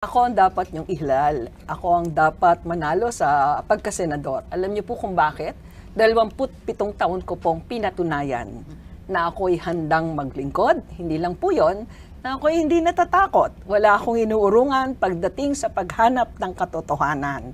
Ako ang dapat niyong ihlal. Ako ang dapat manalo sa pagkasenador. Alam niyo po kung bakit? 27 taon ko pong pinatunayan na ako'y handang maglingkod. Hindi lang po yon, na ako'y hindi natatakot. Wala akong inuurungan pagdating sa paghanap ng katotohanan.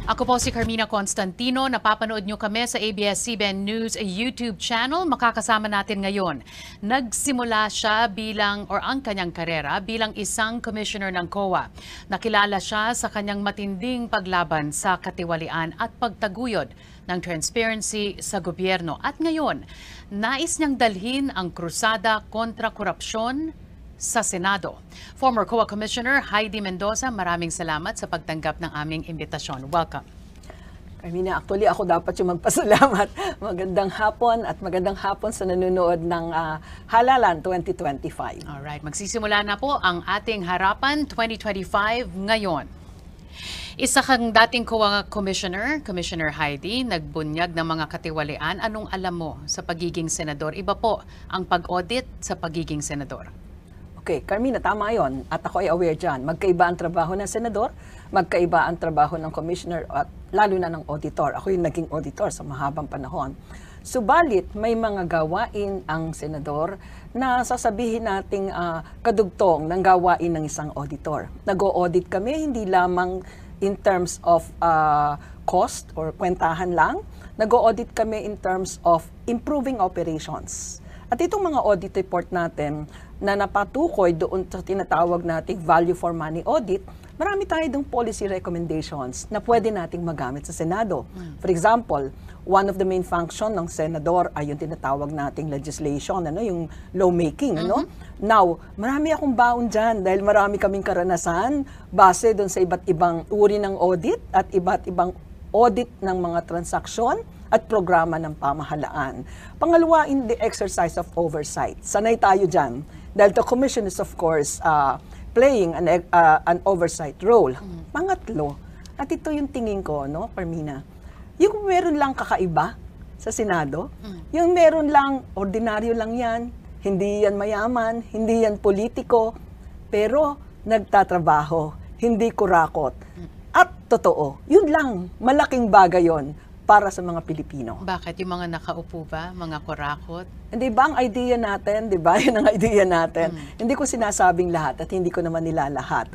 Ako po si Carmina Constantino. Napapanood nyo kami sa ABS-CBN News YouTube channel. Makakasama natin ngayon. Nagsimula siya ang kanyang karera bilang isang commissioner ng COA. Nakilala siya sa kanyang matinding paglaban sa katiwalian at pagtaguyod ng transparency sa gobyerno. At ngayon, nais niyang dalhin ang krusada kontra korupsyon sa Senado. Former COA Commissioner Heidi Mendoza, maraming salamat sa pagtanggap ng aming imbitasyon. Welcome. Carmina, actually ako dapat yung magpasalamat. Magandang hapon at magandang hapon sa nanonood ng Halalan 2025. Alright, magsisimula na po ang ating Harapan 2025 ngayon. Isa kang dating COA Commissioner, Commissioner Heidi, nagbunyag ng mga katiwalian. Anong alam mo sa pagiging senador? Iba po ang pag-audit sa pagiging senador. Okay, Carmina, tama yon. At ako ay aware dyan. Magkaiba ang trabaho ng senador, magkaiba ang trabaho ng commissioner at lalo na ng auditor. Ako yung naging auditor sa mahabang panahon. Subalit, may mga gawain ang senador na sasabihin nating kadugtong ng gawain ng isang auditor. Nag-o-audit kami, hindi lamang in terms of cost or kwentahan lang. Nag-o-audit kami in terms of improving operations. At itong mga audit report natin na napatukoy doon sa tinatawag nating value for money audit, marami tayo dong policy recommendations na pwede nating magamit sa Senado. For example, one of the main function ng senador ay yung tinatawag nating legislation, yung lawmaking. Now, marami akong baon dyan dahil marami kaming karanasan base doon sa iba't ibang uri ng audit at iba't ibang audit ng mga transaksyon at programa ng pamahalaan. Pangalawa, in the exercise of oversight. Sanay tayo dyan. Dahil the commission is of course playing an oversight role. Pangatlo, at ito yung tingin ko, Carmina, yung meron lang kakaiba sa Senado, yung meron lang, ordinaryo lang yan, hindi yan mayaman, hindi yan politiko, pero nagtatrabaho, hindi kurakot. At totoo, yun lang, malaking bagay yon para sa mga Pilipino. Bakit? Yung mga nakaupo ba? Mga kurakot? Hindi ba ang idea natin, di ba? Yun ang idea natin. Hindi ko sinasabing lahat at hindi ko naman nila lahat.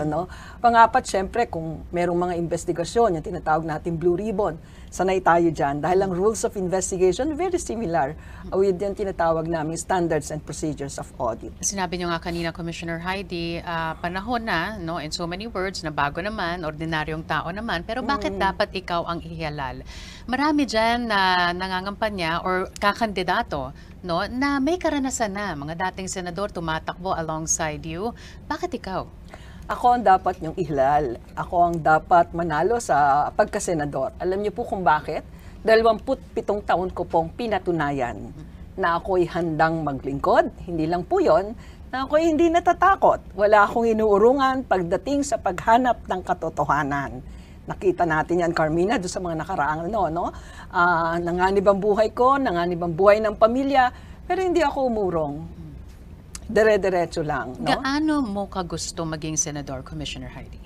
Pangapat, syempre, kung merong mga investigasyon, yung tinatawag natin Blue Ribbon, sanay tayo dyan. Dahil ang rules of investigation, very similar with yung tinatawag namin standards and procedures of audit. Sinabi niyo nga kanina, Commissioner Heidi, panahon na, in so many words, na bago naman, ordinaryong tao naman, pero bakit dapat ikaw ang ihalal? Marami dyan na nangangampanya or kakandidato na may karanasan na. Mga dating senador tumatakbo alongside you. Bakit ikaw? Ako ang dapat niyong ihlal. Ako ang dapat manalo sa pagkasenador. Alam niyo po kung bakit? 27 taon ko pong pinatunayan na ako'y handang maglingkod. Hindi lang po yon, na ako'y hindi natatakot. Wala akong inuurungan pagdating sa paghanap ng katotohanan. Nakita natin yan, Carmina, doon sa mga nakaraang nanganib ang buhay ko, nanganib ang buhay ng pamilya, pero hindi ako umurong. Dire-diretso lang. Gaano mo ka gusto maging senador, Commissioner Heidi?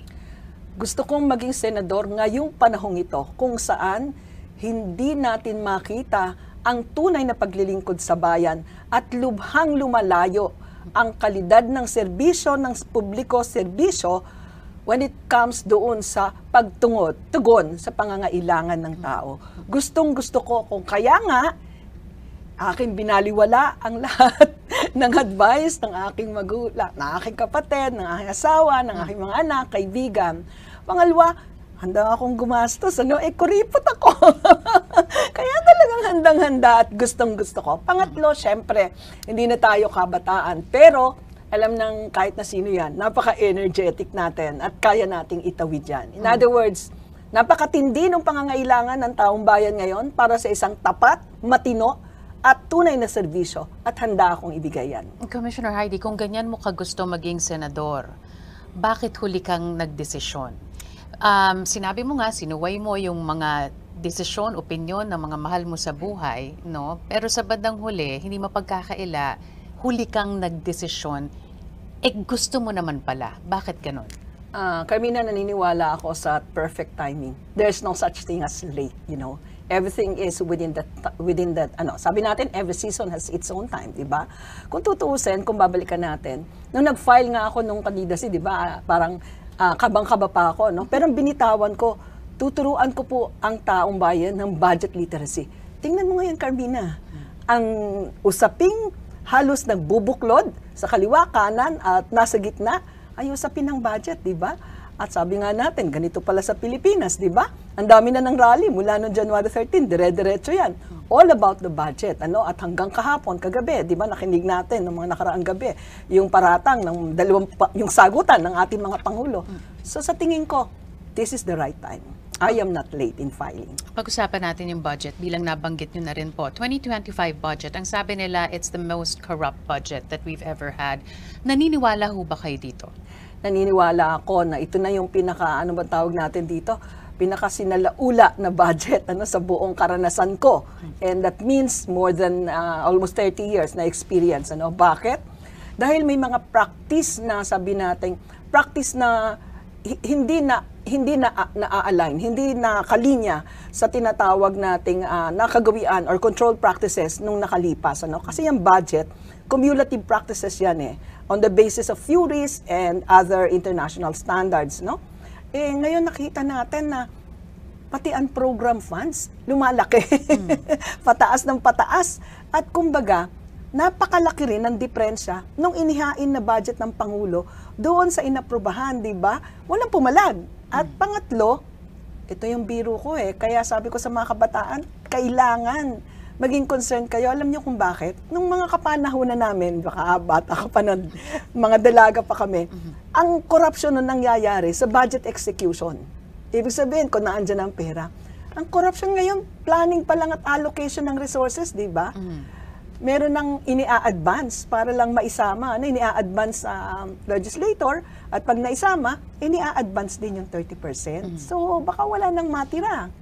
Gusto kong maging senador ngayong panahong ito, kung saan hindi natin makita ang tunay na paglilingkod sa bayan at lubhang lumalayo ang kalidad ng serbisyo, ng publiko serbisyo, when it comes doon sa tugon sa pangangailangan ng tao. Gustong-gusto ko, kung kaya nga, aking binaliwala ang lahat ng advice ng aking magulang, ng aking kapatid, ng aking asawa, ng aking mga anak, kaibigan. Pangalawa, handa akong gumastos, kuripot ako. Kaya talagang handang-handa at gustong-gusto ko. Pangatlo, syempre, hindi na tayo kabataan, pero alam ng kahit na sino yan, napaka-energetic natin at kaya nating itawid yan. In other words, napakatindi ng pangangailangan ng taong bayan ngayon para sa isang tapat, matino, at tunay na serbisyo at handa akong ibigay yan. Commissioner Heidi, kung ganyan mo ka gusto maging senador, bakit huli kang nagdesisyon? Sinabi mo nga, sinuway mo yung mga desisyon, opinyon ng mga mahal mo sa buhay, no? Pero sa bandang huli, hindi mapagkakaila, huli kang nagdesisyon, gusto mo naman pala. Bakit ganon? Carmina, naniniwala ako sa perfect timing. There's no such thing as late, you know. Everything is within that, sabi natin, every season has its own time, di ba? Kung tutuusin, kung babalikan natin, nung nag-file nga ako nung candidacy, di ba, parang kabang-kaba pa ako, no? Pero ang binitawan ko, tuturuan ko po ang taong bayan ng budget literacy. Tingnan mo ngayon, Carmina, ang usaping halos nagbubuklod sa kaliwa, kanan, at nasa gitna, ay usapin ng budget, di ba? At sabi nga natin, ganito pala sa Pilipinas, di ba? Ang dami na ng rally mula noong January 13, dire-diretso yan. All about the budget, At hanggang kahapon, kagabi, di ba, nakinig natin ng mga nakaraang gabi, yung paratang ng yung sagutan ng ating mga pangulo. So sa tingin ko, this is the right time. I am not late in filing. Pag-usapan natin yung budget, bilang nabanggit nyo na rin po. 2025 budget, ang sabi nila, it's the most corrupt budget that we've ever had. Naniniwala ho ba kayo dito? Naniniwala ako na ito na yung ano ba tawag natin dito? Pinakasinalaula na budget sa buong karanasan ko. And that means more than almost 30 years na experience. Bakit? Dahil may mga practice na sabi natin, practice na hindi na-align, hindi na kalinya sa tinatawag nating nakagawian or control practices nung nakalipas. Kasi yung budget, cumulative practices yan on the basis of theories and other international standards. Ngayon nakita natin na pati ang program funds, lumalaki. Pataas ng pataas. At kumbaga, napakalaki rin ang diferensya nung inihain na budget ng Pangulo doon sa inaprubahan, di ba? Walang pumalag. At pangatlo, ito yung biro ko kaya sabi ko sa mga kabataan, kailangan maging concerned kayo. Alam niyo kung bakit? Nung mga kapanahunan namin, baka bata ka pa nun, mga dalaga pa kami, ang corruption na nangyayari sa budget execution. Ibig sabihin, kung naandyan ang pera, ang corruption ngayon, planning pa lang at allocation ng resources, di ba? Meron nang ini-advance para lang maisama, ini-advance sa legislator, at pag naisama, ini-advance din yung 30%. So, baka wala nang matira.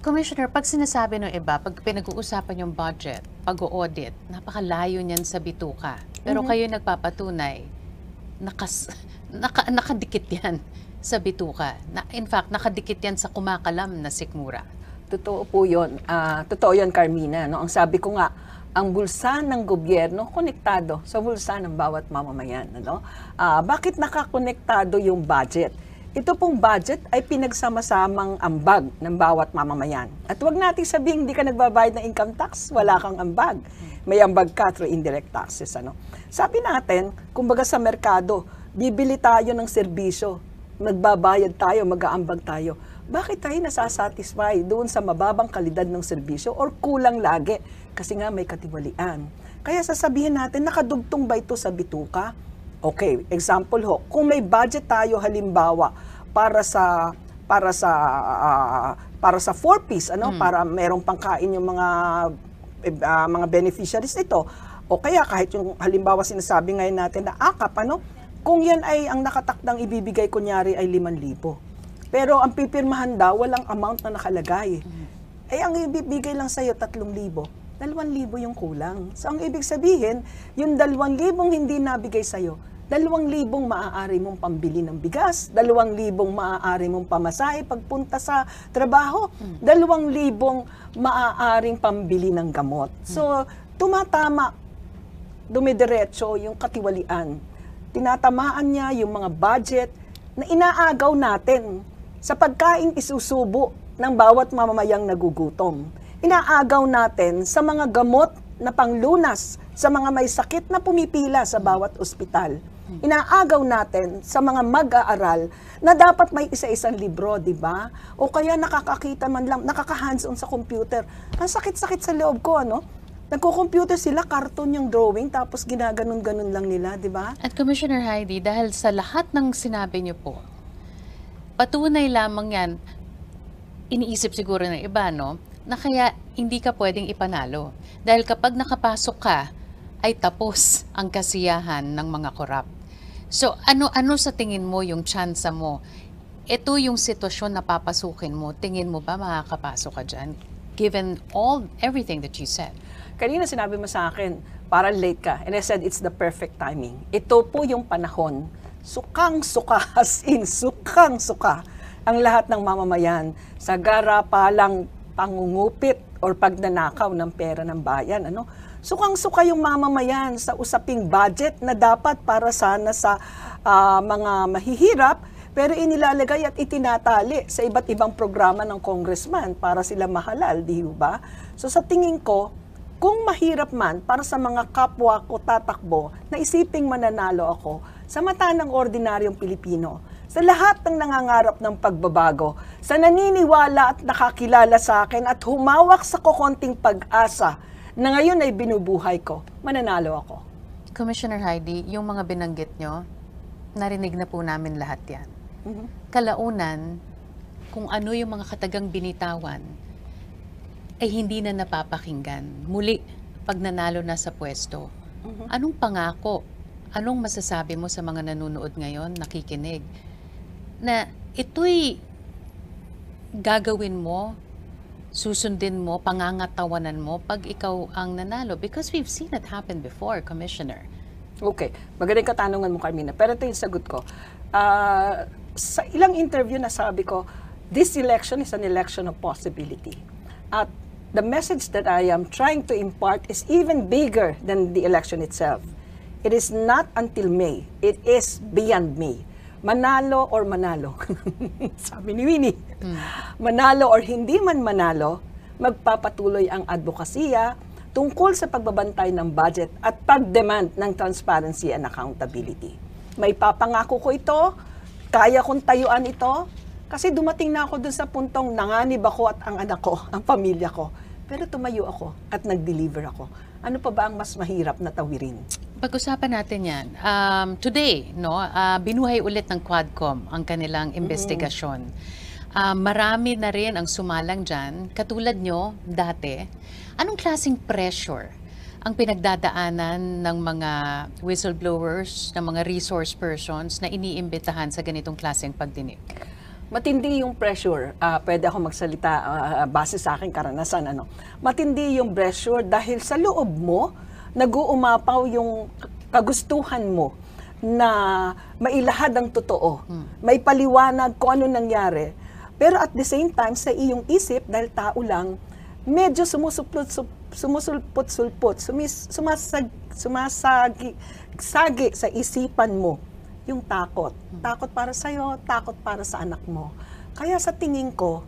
Commissioner, pag sinasabi ng iba, pag pinag-uusapan yung budget, pag-audit, napakalayo niyan sa bituka. Pero kayo nagpapatunay, nakadikit yan sa bituka. In fact, nakadikit yan sa kumakalam na sikmura. Totoo po yun. Totoo yun, Carmina. Ang sabi ko nga, ang bulsa ng gobyerno konektado sa bulsa ng bawat mamamayan. Bakit nakakonektado yung budget? Ito pong budget ay pinagsama-samang ambag ng bawat mamamayan. At huwag natin sabihin hindi ka nagbabayad ng income tax, wala kang ambag. May ambag ka through indirect taxes. Sabi natin, kumbaga sa merkado, bibili tayo ng serbisyo, magbabayad tayo, mag-aambag tayo. Bakit tayo nasasatisfy doon sa mababang kalidad ng serbisyo or kulang lagi? Kasi nga may katiwalian. Kaya sasabihin natin, nakadugtong ba ito sa bituka? Okay, example ho, kung may budget tayo halimbawa para sa 4-piece, para merong pangkain yung mga beneficiaries nito. O kaya kahit yung halimbawa sinasabi ngayon natin na AKAP, kung yan ay ang nakatakdang ibibigay kunyari ay 5,000. Pero ang pipirmahan daw, walang amount na nakalagay. Ang ibibigay lang sa'yo 3,000. 2,000 yung kulang. So ang ibig sabihin, yung 2,000 hindi nabigay sa'yo, 2,000 maaari mong pambili ng bigas, 2,000 maaari mong pamasahe pagpunta sa trabaho, 2,000 maaaring pambili ng gamot. So, tumatama, dumidiretso yung katiwalian. Tinatamaan niya yung mga budget na inaagaw natin sa pagkain isusubo ng bawat mamamayang nagugutom. Inaagaw natin sa mga gamot na panglunas sa mga may sakit na pumipila sa bawat ospital. Inaagaw natin sa mga mag-aaral na dapat may isa-isang libro, di ba? O kaya nakakakita man lang, nakaka-hands-on sa computer. Ang sakit-sakit sa loob ko, Nagko-computer sila, cartoon yung drawing, tapos ginaganon-ganon lang nila, di ba? At Commissioner Heidi, dahil sa lahat ng sinabi niyo po, patunay lamang yan, iniisip siguro ng iba, na kaya hindi ka pwedeng ipanalo. Dahil kapag nakapasok ka, ay tapos ang kasiyahan ng mga korap. So, ano sa tingin mo yung tsansa mo? ito yung sitwasyon na papasukin mo, tingin mo ba makakapasok ka dyan? Given everything that you said. Kanina sinabi mo sa akin, parang late ka. And I said, it's the perfect timing. Ito po yung panahon, sukang-suka, as in, sukang-suka, ang lahat ng mamamayan sa garapalang pangungupit or pagnanakaw ng pera ng bayan. Ano? Sukang-suka yung mamamayan sa usaping budget na dapat para sana sa mga mahihirap, pero inilalagay at itinatali sa iba't ibang programa ng congressman para sila mahalal, di ba? So sa tingin ko, kung mahirap man para sa mga kapwa ko tatakbo na isiping mananalo ako sa mata ng ordinaryong Pilipino, sa lahat ng nangangarap ng pagbabago, sa naniniwala at nakakilala sa akin at humawak sa kukonting pag-asa na ngayon ay binubuhay ko, mananalo ako. Commissioner Heidi, yung mga binanggit nyo, narinig na po namin lahat yan. Kalaunan, kung ano yung mga katagang binitawan, ay hindi na napapakinggan. Muli, pag nanalo na sa pwesto, anong pangako, anong masasabi mo sa mga nanonood ngayon, nakikinig, na ito'y gagawin mo, susundin mo, pangangatawanan mo pag ikaw ang nanalo? Because we've seen it happen before, Commissioner. Okay, magaling katanungan mo, Carmina. Pero ito yung sagot ko. Sa ilang interview na sabi ko, this election is an election of possibility. At the message that I am trying to impart is even bigger than the election itself. It is not until May. It is beyond May. Manalo or manalo. Sabi ni Winnie. Manalo or hindi man manalo, magpapatuloy ang advokasya tungkol sa pagbabantay ng budget at pag-demand ng transparency and accountability. May papangako ko ito, kaya kong tayuan ito, kasi dumating na ako dun sa puntong nanganib ako at ang anak ko, ang pamilya ko. Pero tumayo ako at nag-deliver ako. Ano pa ba ang mas mahirap na tawirin? Pag-usapan natin yan. Today, binuhay ulit ng Quadcom ang kanilang investigasyon. Marami na rin ang sumalang dyan. Katulad nyo, dati, anong klaseng pressure ang pinagdadaanan ng mga whistleblowers, ng mga resource persons na iniimbitahan sa ganitong klaseng pagdinig? Matindi yung pressure. Pwede ako magsalita base sa aking karanasan. Matindi yung pressure dahil sa loob mo, nag-uumapaw yung kagustuhan mo na mailahad ang totoo. May paliwanag kung ano nangyari. Pero at the same time, sa iyong isip, dahil tao lang, medyo sumusulpot-sulpot, sumasagi sa isipan mo yung takot. Takot para sa'yo, takot para sa anak mo. Kaya sa tingin ko,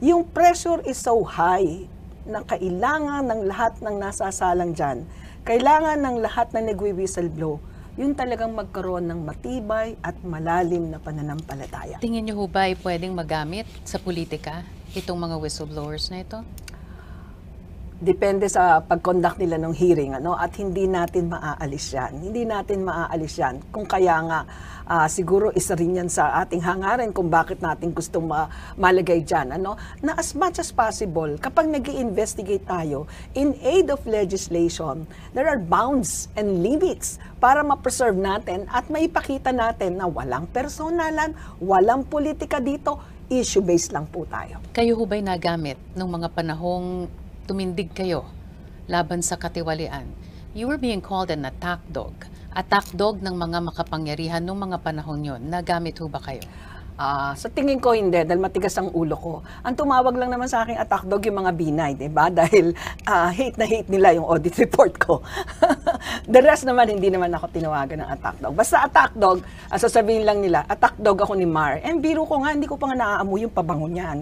yung pressure is so high na kailangan ng lahat ng nasasalang dyan, kailangan ng lahat na nagwi-whistleblow, yung talagang magkaroon ng matibay at malalim na pananampalataya. Tingin niyo ho ba ay pwedeng magamit sa politika itong mga whistleblowers na ito? Depende sa pag-conduct nila ng hearing, at hindi natin maaalis yan. Hindi natin maaalis yan. Kung kaya nga, siguro isa rin yan sa ating hangarin kung bakit natin gustong malagay dyan. Na as much as possible, kapag nag-i-investigate tayo, in aid of legislation, there are bounds and limits para ma-preserve natin at maipakita natin na walang personalan, walang politika dito, issue-based lang po tayo. Kayo ho ba'y nagamit nung mga panahong tumindig kayo laban sa katiwalian? You were being called an attack dog. Attack dog ng mga makapangyarihan nung mga panahon yon. Nagamit ho ba kayo? Sa tingin ko hindi, dahil matigas ang ulo ko. Ang tumawag lang naman sa aking attack dog yung mga binay, diba? Dahil hate na hate nila yung audit report ko. The rest naman, hindi naman ako tinawagan ng attack dog. Basta attack dog, sasabihin lang nila, attack dog ako ni Mar. And biro ko nga, hindi ko pa nga naaamoy yung pabango niya,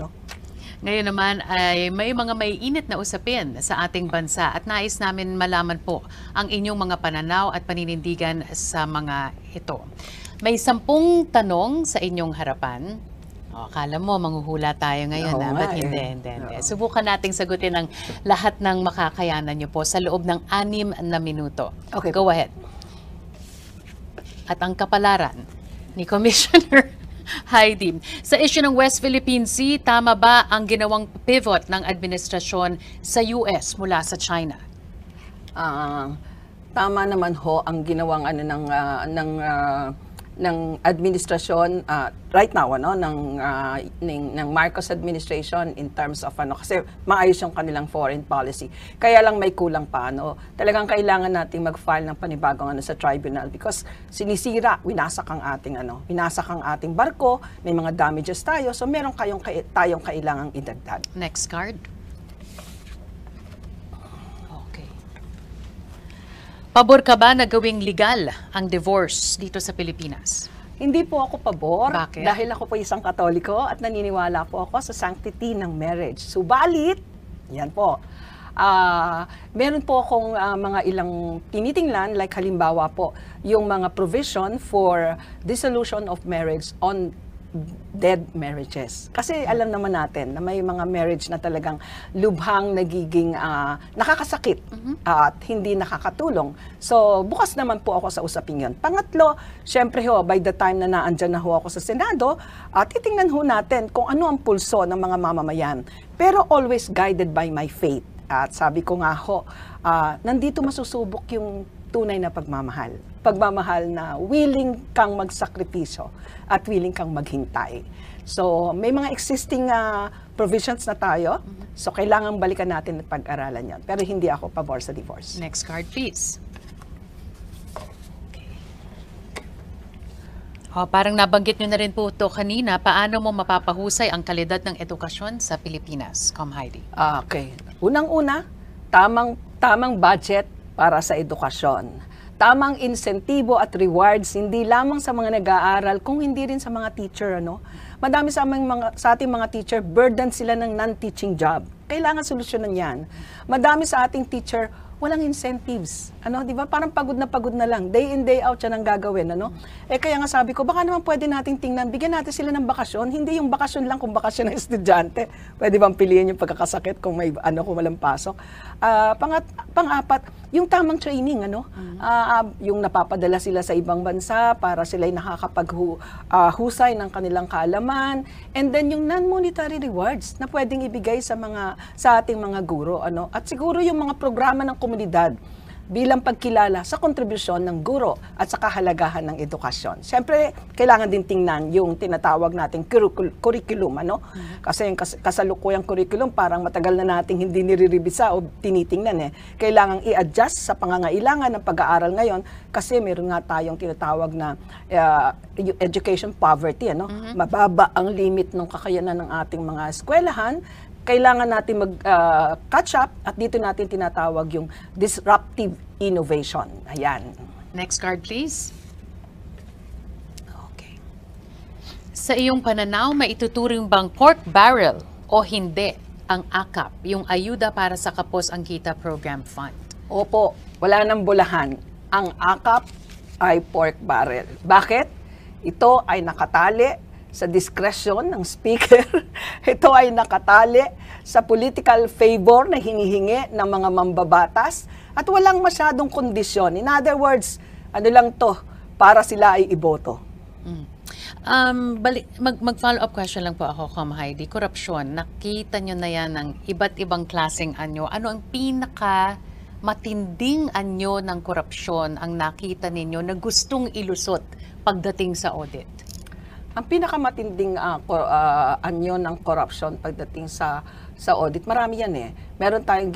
Ngayon naman ay may mga maiinit na usapin sa ating bansa at nais namin malaman po ang inyong mga pananaw at paninindigan sa mga ito. May 10 tanong sa inyong harapan. Akala mo, manghuhula tayo ngayon. But hindi. Subukan nating sagutin ang lahat ng makakayanan nyo po sa loob ng 6 na minuto. Okay. Go ahead. At ang kapalaran ni Commissioner Heidi, sa issue ng West Philippine Sea, tama ba ang ginawang pivot ng administrasyon sa US mula sa China? Tama naman ho ang ginawang administrasyon right now ng Marcos administration in terms of kasi maayos yung kanilang foreign policy. Kaya lang may kulang pa Talagang kailangan nating mag-file ng panibagong sa tribunal because sinisira, winasak ang ating barko, may mga damages tayo. So meron tayong kailangang idagdag. Next card. Pabor ka ba na gawing legal ang divorce dito sa Pilipinas? Hindi po ako pabor. Bakit? Dahil ako po isang Katoliko at naniniwala po ako sa sanctity ng marriage. Subalit, yan po, meron po akong mga ilang tinitingnan, like halimbawa po, yung mga provision for dissolution of marriage on dead marriages. Kasi alam naman natin na may mga marriage na talagang lubhang nagiging nakakasakit at hindi nakakatulong. So, bukas naman po ako sa usaping yun. Pangatlo, syempre by the time na naandyan na ako sa Senado, titingnan natin kung ano ang pulso ng mga mamamayan. Pero always guided by my faith. At sabi ko nga nandito masusubok yung tunay na pagmamahal. Pagmamahal na willing kang magsakripisyo at willing kang maghintay. So, may mga existing provisions na tayo. So, kailangan balikan natin at pag-aralan yan. Pero hindi ako pabor sa divorce. Next card, please. Parang nabanggit nyo na rin po ito kanina. Paano mo mapapahusay ang kalidad ng edukasyon sa Pilipinas? Heidi. Okay. Unang-una, tamang budget para sa edukasyon. Tamang insentibo at rewards, hindi lamang sa mga nag-aaral, kung hindi rin sa mga teacher. Madami sa ating mga teacher, burden sila ng non-teaching job. Kailangan solusyonan yan. Madami sa ating teacher, walang incentives. Di ba? Parang pagod na lang. Day in, day out siya nang gagawin. Kaya nga sabi ko, baka naman pwede nating tingnan, bigyan natin sila ng bakasyon. Hindi yung bakasyon lang kung bakasyon ng estudyante. Pwede bang piliin yung pagkakasakit kung may kung walang pasok. Pang-apat, yung tamang training. Yung napapadala sila sa ibang bansa para sila'y nakakapaghusay ng kanilang kaalaman. And then yung non-monetary rewards na pwedeng ibigay sa ating mga guro. At siguro yung mga programa ng komunidad bilang pagkilala sa kontribusyon ng guro at sa kahalagahan ng edukasyon. Siyempre, kailangan din tingnan yung tinatawag nating curriculum. Kasi yung kasalukuyang curriculum, parang matagal na nating hindi nire-revisa o tinitingnan. Kailangang i-adjust sa pangangailangan ng pag-aaral ngayon kasi meron nga tayong tinatawag na education poverty. Mababa ang limit ng kakayanan ng ating mga eskwelahan. Kailangan natin mag-catch up at dito natin tinatawag yung disruptive innovation. Ayan. Next card, please. Okay. Sa iyong pananaw, maituturing bang pork barrel o hindi ang AKAP, yung Ayuda para sa Kapos ang Kita Program Fund? Opo, wala nang bulahan. Ang AKAP ay pork barrel. Bakit? Ito ay nakatali sa diskresyon ng speaker. Ito ay nakatali sa political favor na hinihingi ng mga mambabatas at walang masyadong kondisyon. In other words, lang to para sila ay iboto. Mag-follow-up question lang po ako, Heidi. Korupsyon, nakita nyo na yan ng iba't ibang klaseng anyo. Ano ang pinaka matinding anyo ng korupsyon ang nakita ninyo na gustong ilusot pagdating sa audit? Ang pinakamatinding anyo ng corruption pagdating sa audit, marami yan Meron tayong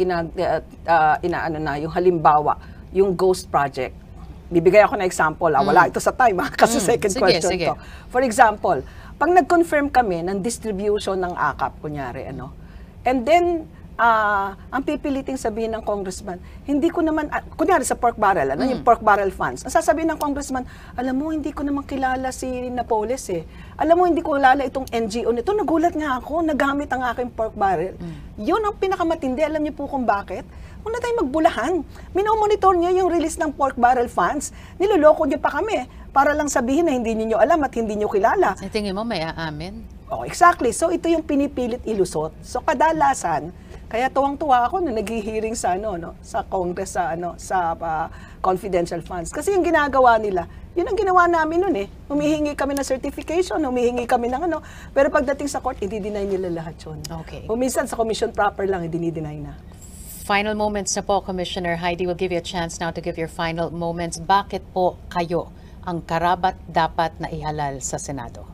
yung halimbawa, yung ghost project. Bibigay ako na example. Wala ito sa time kasi second question to. For example, pag nag-confirm kami ng distribution ng AKAP, kunyari, and then, ang pipiliting sabihin ng congressman, hindi ko naman, kunyari sa pork barrel, yung pork barrel funds, ang sasabihin ng congressman, alam mo, hindi ko naman kilala si Napoles Alam mo, hindi ko kilala itong NGO nito. Nagulat nga ako, nagamit ang aking pork barrel. Yun ang pinakamatindi. Alam niyo po kung bakit? Huwag na tayong magbulahan. Minomonitor niyo yung release ng pork barrel funds. Niloloko niyo pa kami para lang sabihin na hindi niyo alam at hindi niyo kilala. Sa tingin mo, may aamin? Exactly. So, ito yung pinipilit ilusot. So, kadalasan, kaya tuwang-tuwa ako na naghihiring sa sa Congress sa confidential funds. Kasi yung ginagawa nila, yun ang ginawa namin noon Humihingi kami ng certification, humihingi kami ng pero pagdating sa court, i-deny nila lahat yun. Okay. Minsan sa commission proper lang, i-deny na. Final moments na po, Commissioner Heidi. Will give you a chance now to give your final moments. Bakit po kayo ang karapat-dapat na ihalal sa Senado?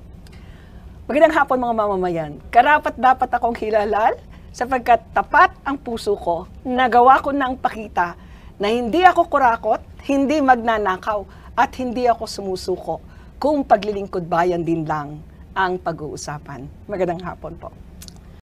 Magandang hapon mga mamamayan. Karapat-dapat akong hilalal sapagkat tapat ang puso ko, nagawa ko ng pakita na hindi ako kurakot, hindi magnanakaw, at hindi ako sumusuko kung paglilingkod bayan din lang ang pag-uusapan. Magandang hapon po.